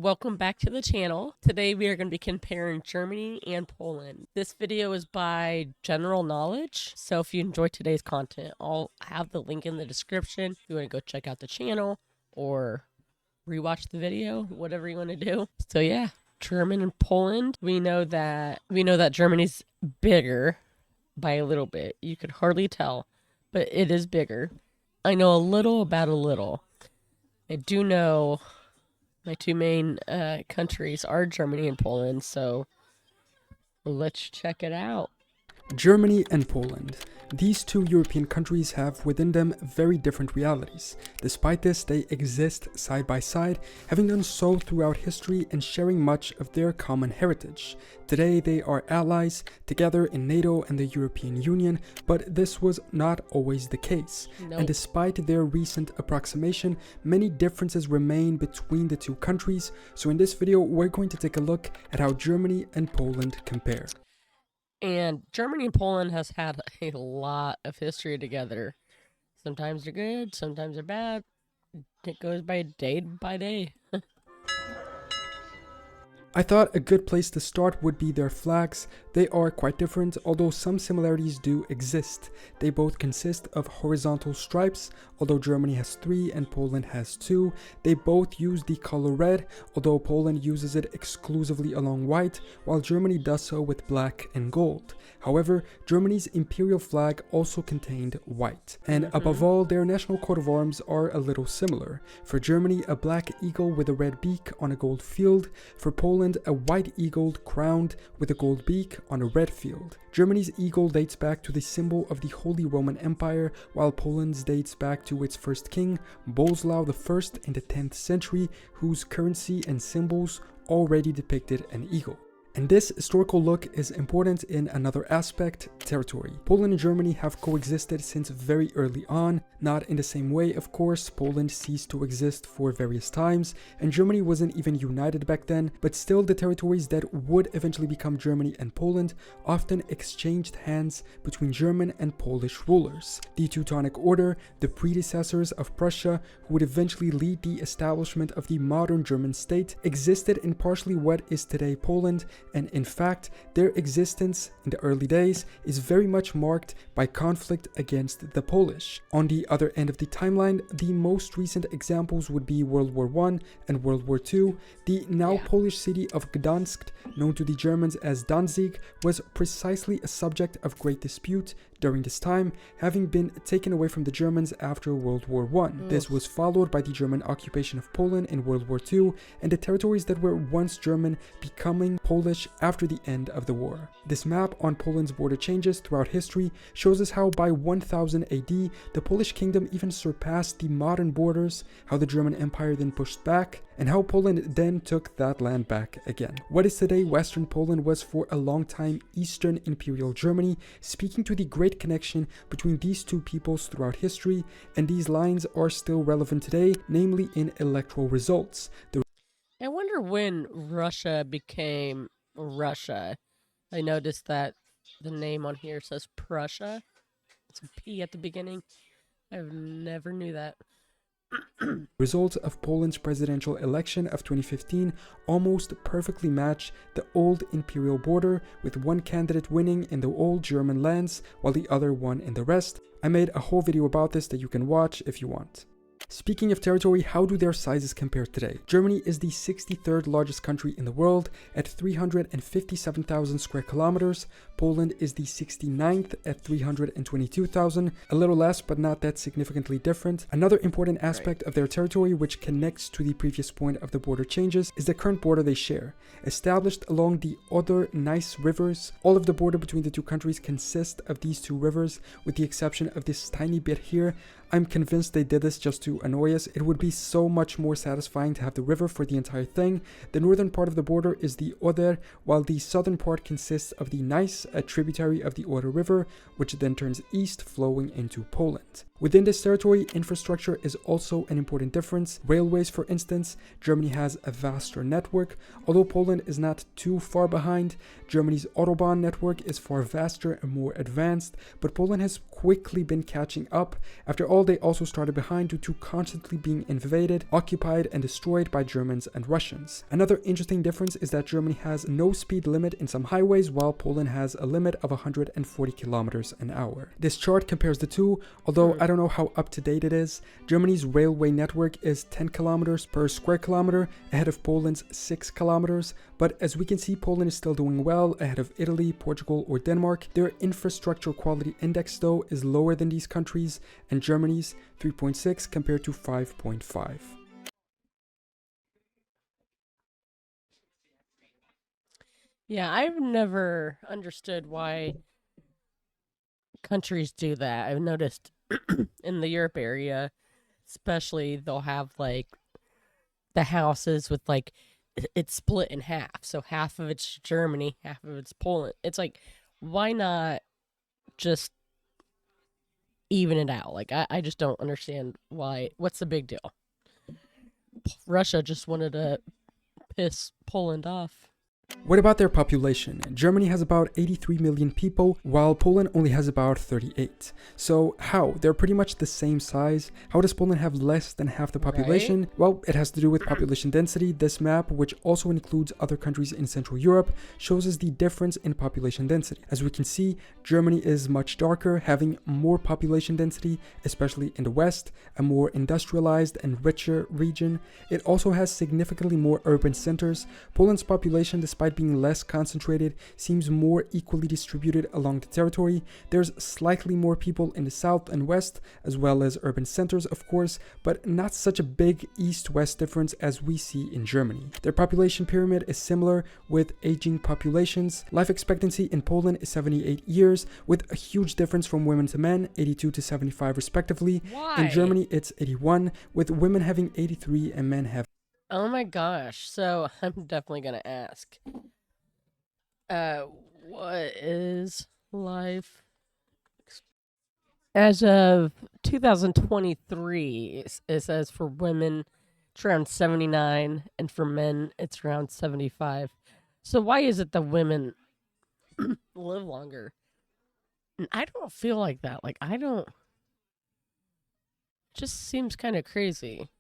Welcome back to the channel. Today we are going to be comparing Germany and Poland. This video is by general knowledge, so if you enjoy today's content, I'll have the link in the description if you want to go check out the channel or rewatch the video, whatever you want to do. So yeah, Germany and Poland. We know that Germany's bigger by a little bit. You could hardly tell, but it is bigger. I know a little about a little. I do know my two main countries are Germany and Poland, so let's check it out. Germany and Poland. These two European countries have within them very different realities. Despite this, they exist side by side, having done so throughout history and sharing much of their common heritage. Today, they are allies, together in NATO and the European Union, but this was not always the case. Nope. And despite their recent approximation, many differences remain between the two countries. So in this video, we're going to take a look at how Germany and Poland compare. And Germany and Poland has had a lot of history together. Sometimes they're good, sometimes they're bad. It goes by day. I thought a good place to start would be their flags. They are quite different, although some similarities do exist. They both consist of horizontal stripes, although Germany has 3 and Poland has 2. They both use the color red, although Poland uses it exclusively along white, while Germany does so with black and gold. However, Germany's imperial flag also contained white. And above all, their national coat of arms are a little similar. For Germany, a black eagle with a red beak on a gold field. For Poland, a white eagle crowned with a gold beak on a red field. Germany's eagle dates back to the symbol of the Holy Roman Empire, while Poland's dates back to its first king, Boleslaw I in the 10th century, whose currency and symbols already depicted an eagle. And this historical look is important in another aspect, territory. Poland and Germany have coexisted since very early on, not in the same way, of course. Poland ceased to exist for various times, and Germany wasn't even united back then, but still the territories that would eventually become Germany and Poland often exchanged hands between German and Polish rulers. The Teutonic Order, the predecessors of Prussia, who would eventually lead the establishment of the modern German state, existed in partially what is today Poland, and in fact, their existence in the early days is very much marked by conflict against the Polish. On the other end of the timeline, the most recent examples would be World War I and World War II. The now Polish city of Gdansk, known to the Germans as Danzig, was precisely a subject of great dispute during this time, having been taken away from the Germans after World War I. This was followed by the German occupation of Poland in World War II, and the territories that were once German becoming Polish after the end of the war. This map on Poland's border changes throughout history shows us how by 1000 AD, the Polish kingdom even surpassed the modern borders, how the German Empire then pushed back, and how Poland then took that land back again. What is today Western Poland was for a long time Eastern Imperial Germany, speaking to the great connection between these two peoples throughout history, and these lines are still relevant today, namely in electoral results. I wonder when Russia became Russia. I noticed that the name on here says Prussia. It's a P at the beginning. I never knew that. Results of Poland's presidential election of 2015 almost perfectly match the old imperial border, with one candidate winning in the old German lands while the other won in the rest. I made a whole video about this that you can watch if you want. Speaking of territory, how do their sizes compare today? Germany is the 63rd largest country in the world at 357,000 square kilometers. Poland is the 69th at 322,000, a little less but not that significantly different. Another important aspect of their territory, which connects to the previous point of the border changes, is the current border they share. Established along the Oder Neisse rivers, all of the border between the two countries consists of these two rivers, with the exception of this tiny bit here. I'm convinced they did this just to annoy us. It would be so much more satisfying to have the river for the entire thing. The northern part of the border is the Oder, while the southern part consists of the Neisse, a tributary of the Oder River, which then turns east, flowing into Poland. Within this territory, infrastructure is also an important difference. Railways, for instance, Germany has a vaster network. Although Poland is not too far behind, Germany's Autobahn network is far vaster and more advanced, but Poland has quickly been catching up. After all, Well, they also started behind due to constantly being invaded, occupied, and destroyed by Germans and Russians. Another interesting difference is that Germany has no speed limit in some highways, while Poland has a limit of 140 kilometers an hour. This chart compares the two, although I don't know how up to date it is. Germany's railway network is 10 kilometers per square kilometer, ahead of Poland's 6 kilometers, but as we can see, Poland is still doing well, ahead of Italy, Portugal, or Denmark. Their infrastructure quality index, though, is lower than these countries, and Germany's 3.6 compared to 5.5. Yeah, I've never understood why countries do that. I've noticed in the Europe area, especially, they'll have like the houses with like it's split in half. So half of it's Germany, half of it's Poland. It's like, why not just even it out? Like, I just don't understand why. What's the big deal? Russia just wanted to piss Poland off. What about their population? Germany has about 83 million people, while Poland only has about 38. So how? They're pretty much the same size. How does Poland have less than half the population? Right? Well, it has to do with population density. This map, which also includes other countries in Central Europe, shows us the difference in population density. As we can see, Germany is much darker, having more population density, especially in the west, a more industrialized and richer region. It also has significantly more urban centers. Poland's population, despite being less concentrated, seems more equally distributed along the territory. There's slightly more people in the south and west, as well as urban centers, of course, but not such a big east-west difference as we see in Germany. Their population pyramid is similar, with aging populations. Life expectancy in Poland is 78 years, with a huge difference from women to men, 82 to 75 respectively. Why? In Germany, it's 81, with women having 83 and men have. Oh my gosh. So I'm definitely going to ask, what is life? As of 2023, it says for women, it's around 79, and for men, it's around 75. So why is it that women live longer? And I don't feel like that. Like, I don't. It just seems kind of crazy.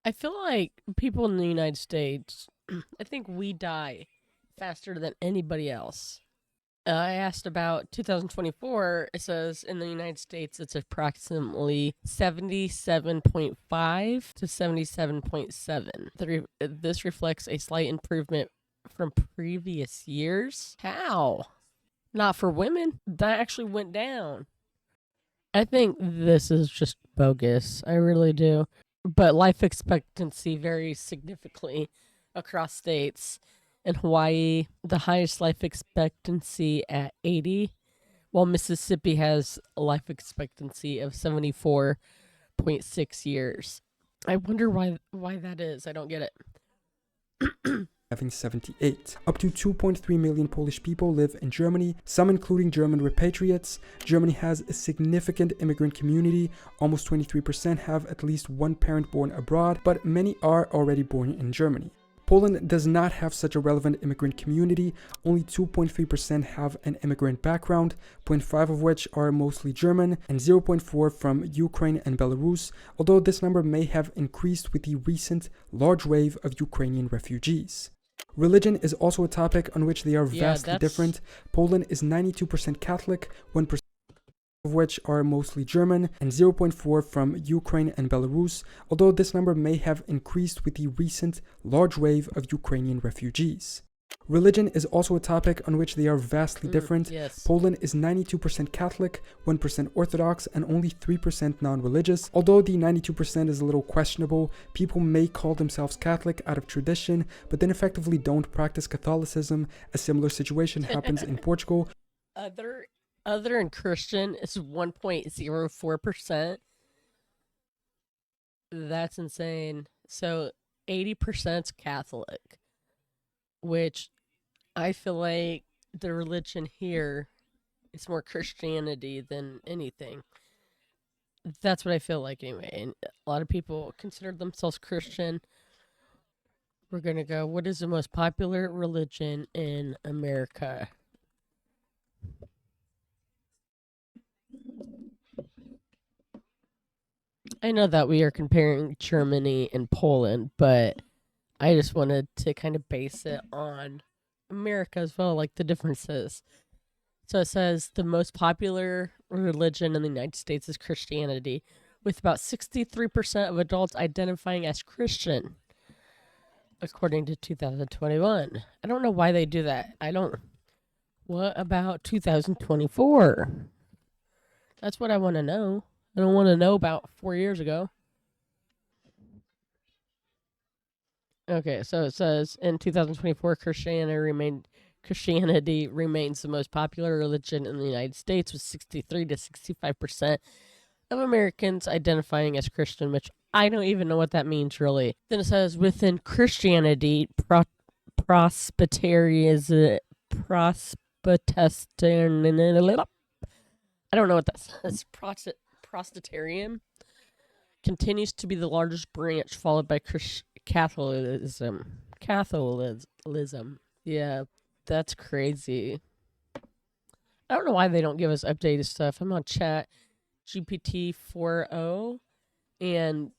I feel like people in the United States, I think we die faster than anybody else. I asked about 2024. It says in the United States, it's approximately 77.5 to 77.7. This reflects a slight improvement from previous years. How? Not for women. That actually went down. I think this is just bogus. I really do. But life expectancy varies significantly across states. In Hawaii, the highest life expectancy at 80, while Mississippi has a life expectancy of 74.6 years. I wonder why that is. I don't get it. Having 78. Up to 2.3 million Polish people live in Germany, some including German repatriates. Germany has a significant immigrant community. Almost 23% have at least one parent born abroad, but many are already born in Germany. Poland does not have such a relevant immigrant community. Only 2.3% have an immigrant background, 0.5 of which are mostly German, and 0.4 from Ukraine and Belarus, although this number may have increased with the recent large wave of Ukrainian refugees. Religion is also a topic on which they are vastly different. Poland is 92% Catholic, 1% of which are mostly German, and 0.4 from Ukraine and Belarus, although this number may have increased with the recent large wave of Ukrainian refugees. Religion is also a topic on which they are vastly different. Yes. Poland is 92% Catholic, 1% Orthodox, and only 3% non-religious. Although the 92% is a little questionable, people may call themselves Catholic out of tradition, but then effectively don't practice Catholicism. A similar situation happens in Portugal. Other than Christian is 1.04%. That's insane. So 80% is Catholic, which I feel like the religion here is more Christianity than anything. That's what I feel like anyway. And a lot of people consider themselves Christian. We're going to go, what is the most popular religion in America? I know that we are comparing Germany and Poland, but I just wanted to kind of base it on America as well, like the differences. So it says the most popular religion in the United States is Christianity, with about 63% of adults identifying as Christian, according to 2021. I don't know why they do that. What about 2024? That's what I want to know. I don't want to know about 4 years ago. Okay, so it says in 2024, Christianity remains the most popular religion in the United States, with 63 to 65% of Americans identifying as Christian, which I don't even know what that means really. Then it says within Christianity, Presbyterianism. I don't know what that says. Presbyterian continues to be the largest branch, followed by Catholicism. Yeah, that's crazy. I don't know why they don't give us updated stuff. I'm on Chat GPT 4.0, and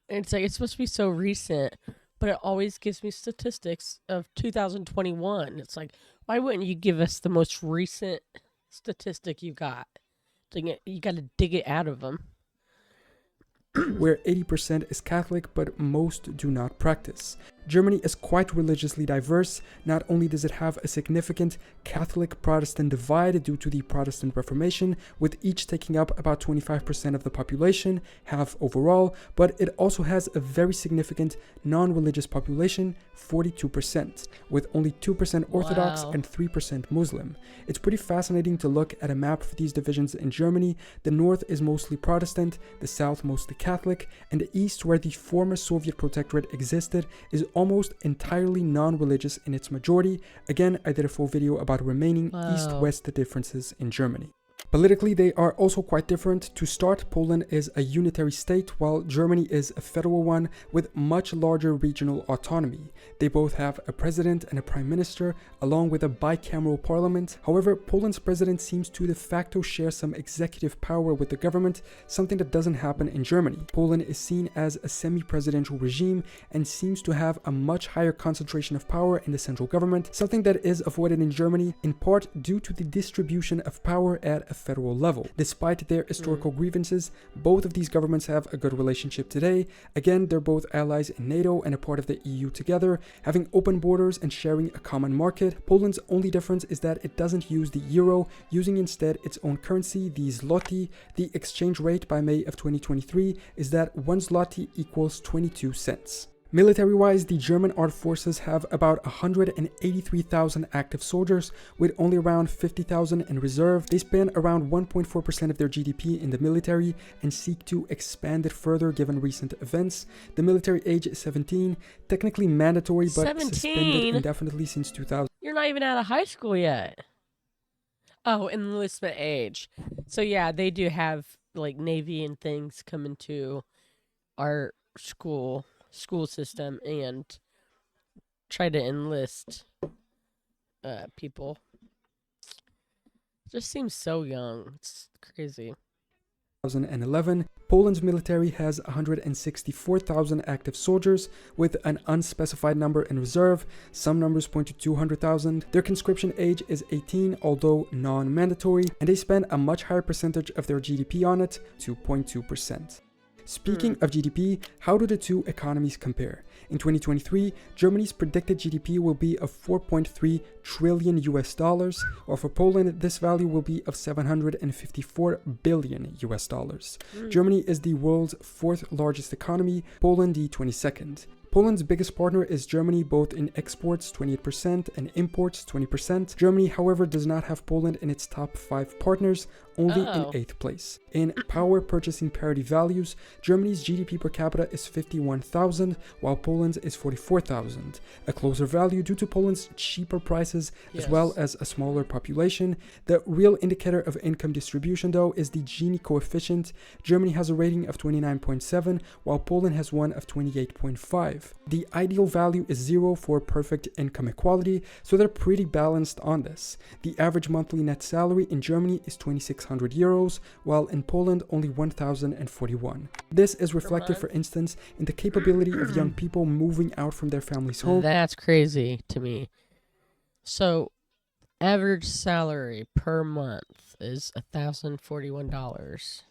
it's like it's supposed to be so recent, but it always gives me statistics of 2021. It's like, why wouldn't you give us the most recent statistic you got? You got to dig it out of them. Where 80% is Catholic, but most do not practice. Germany is quite religiously diverse. Not only does it have a significant Catholic-Protestant divide due to the Protestant Reformation, with each taking up about 25% of the population, half overall, but it also has a very significant non-religious population, 42%, with only 2% Orthodox and 3% Muslim. It's pretty fascinating to look at a map of these divisions in Germany. The north is mostly Protestant, the south mostly Catholic, and the east, where the former Soviet protectorate existed, is almost entirely non-religious in its majority. Again, I did a full video about remaining east-west differences in Germany. Politically, they are also quite different. To start, Poland is a unitary state, while Germany is a federal one with much larger regional autonomy. They both have a president and a prime minister, along with a bicameral parliament. However, Poland's president seems to de facto share some executive power with the government, something that doesn't happen in Germany. Poland is seen as a semi-presidential regime and seems to have a much higher concentration of power in the central government, something that is avoided in Germany, in part due to the distribution of power at a federal level. Despite their historical grievances, both of these governments have a good relationship today. Again, they're both allies in NATO and a part of the EU together, having open borders and sharing a common market. Poland's only difference is that it doesn't use the euro, using instead its own currency, the zloty. The exchange rate by May of 2023 is that 1 zloty equals 22 cents. Military-wise, the German armed forces have about 183,000 active soldiers, with only around 50,000 in reserve. They spend around 1.4% of their GDP in the military and seek to expand it further given recent events. The military age is 17, technically mandatory, but suspended indefinitely since 2000. You're not even out of high school yet. Oh, enlistment age. So yeah, they do have like Navy and things come into our school system and try to enlist people. Just seems so young. It's crazy. 2011, Poland's military has 164,000 active soldiers with an unspecified number in reserve. Some numbers point to 200,000. Their conscription age is 18, although non-mandatory, and they spend a much higher percentage of their GDP on it, 2.2%. Speaking of GDP, how do the two economies compare? In 2023, Germany's predicted GDP will be of 4.3 trillion US dollars, while for Poland, this value will be of 754 billion US dollars. Germany is the world's fourth largest economy, Poland the 22nd. Poland's biggest partner is Germany, both in exports 28% and imports 20%. Germany, however, does not have Poland in its top 5 partners, only in 8th place. In power purchasing parity values, Germany's GDP per capita is 51,000, while Poland's is 44,000. A closer value due to Poland's cheaper prices as well as a smaller population. The real indicator of income distribution, though, is the Gini coefficient. Germany has a rating of 29.7, while Poland has one of 28.5. The ideal value is 0 for perfect income equality, so they're pretty balanced on this. The average monthly net salary in Germany is 2,600 1,600 euros, while in Poland only 1,041. This is reflected, for instance, in the capability of young people moving out from their family's home. That's crazy to me. So, average salary per month is $1,041.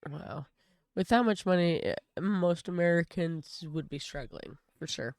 Wow. With that much money, most Americans would be struggling, for sure.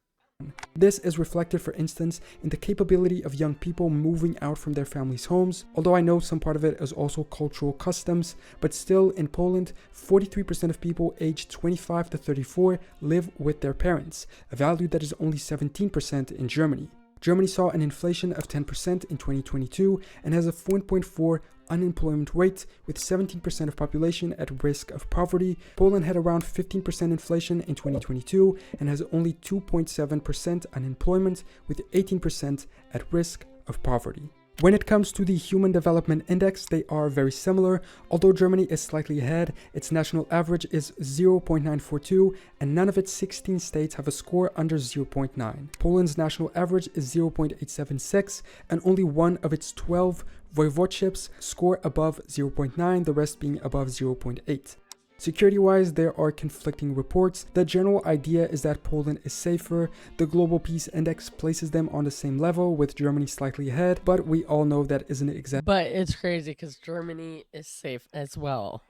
This is reflected, for instance, in the capability of young people moving out from their families' homes, although I know some part of it is also cultural customs, but still in Poland, 43% of people aged 25 to 34 live with their parents, a value that is only 17% in Germany. Germany saw an inflation of 10% in 2022 and has a 4.4 unemployment rate, with 17% of population at risk of poverty. Poland had around 15% inflation in 2022 and has only 2.7% unemployment, with 18% at risk of poverty. When it comes to the Human Development Index, they are very similar. Although Germany is slightly ahead, its national average is 0.942, and none of its 16 states have a score under 0.9. Poland's national average is 0.876, and only one of its 12 voivodeships score above 0.9, the rest being above 0.8. Security-wise, there are conflicting reports. The general idea is that Poland is safer. The Global Peace Index places them on the same level, with Germany slightly ahead, but we all know that isn't exactly. But it's crazy because Germany is safe as well.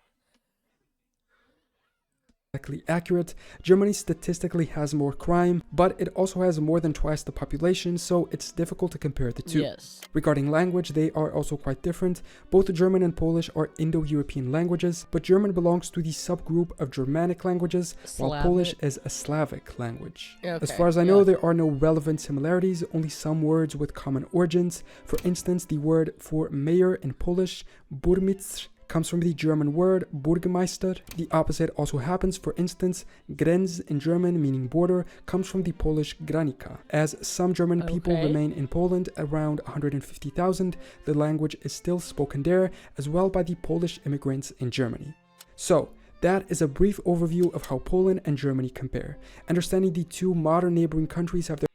Accurate. Germany statistically has more crime, but it also has more than twice the population, so it's difficult to compare the two. Yes. Regarding language, they are also quite different. Both German and Polish are Indo-European languages, but German belongs to the subgroup of Germanic languages, while Polish is a Slavic language. Okay, as far as I know, there are no relevant similarities, only some words with common origins. For instance, the word for mayor in Polish, burmistrz, comes from the German word Bürgermeister. The opposite also happens. For instance, Grenz in German, meaning border, comes from the Polish Granica. As some German people remain in Poland, around 150,000, the language is still spoken there, as well by the Polish immigrants in Germany. So, that is a brief overview of how Poland and Germany compare. Understanding the two modern neighboring countries have their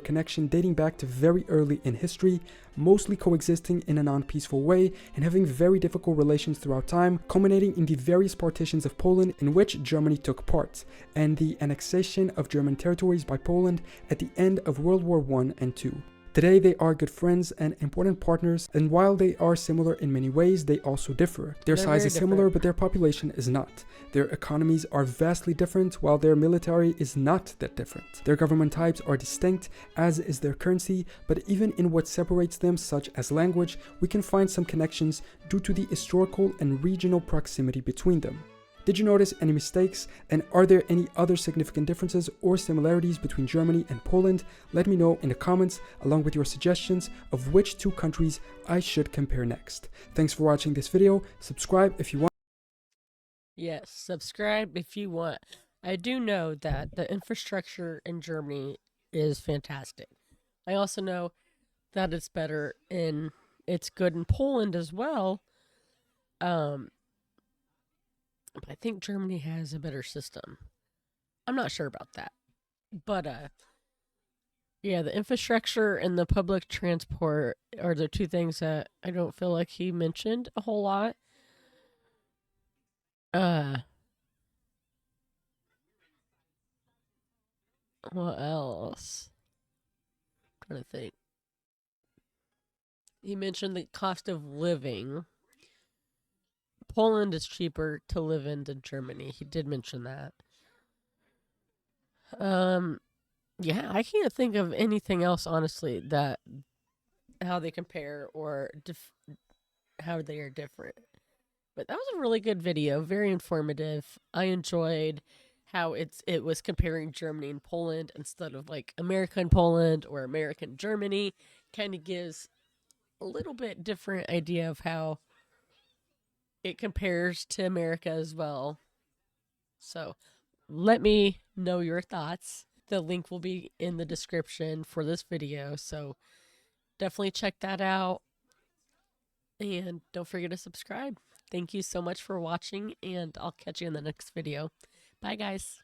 connection dating back to very early in history, mostly coexisting in a non-peaceful way and having very difficult relations throughout time, culminating in the various partitions of Poland in which Germany took part, and the annexation of German territories by Poland at the end of World War I and II. Today they are good friends and important partners, and while they are similar in many ways, they also differ. Their size is similar, but their population is not. Their economies are vastly different, while their military is not that different. Their government types are distinct, as is their currency, but even in what separates them, such as language, we can find some connections due to the historical and regional proximity between them. Did you notice any mistakes, and are there any other significant differences or similarities between Germany and Poland? Let me know in the comments, along with your suggestions of which two countries I should compare next. Thanks for watching this video. Subscribe if you want. Yes, subscribe if you want. I do know that the infrastructure in Germany is fantastic. I also know that it's good in Poland as well. But I think Germany has a better system. I'm not sure about that. But, yeah, the infrastructure and the public transport are the two things that I don't feel like he mentioned a whole lot. What else? I'm trying to think. He mentioned the cost of living. Poland is cheaper to live in than Germany. He did mention that. Yeah, I can't think of anything else, honestly, that how they compare or how they are different. But that was a really good video, very informative. I enjoyed how it was comparing Germany and Poland instead of like America and Poland or America and Germany. Kind of gives a little bit different idea of how it compares to America as well. So let me know your thoughts. The link will be in the description for this video, so definitely check that out. And don't forget to subscribe. Thank you so much for watching, and I'll catch you in the next video. Bye, guys.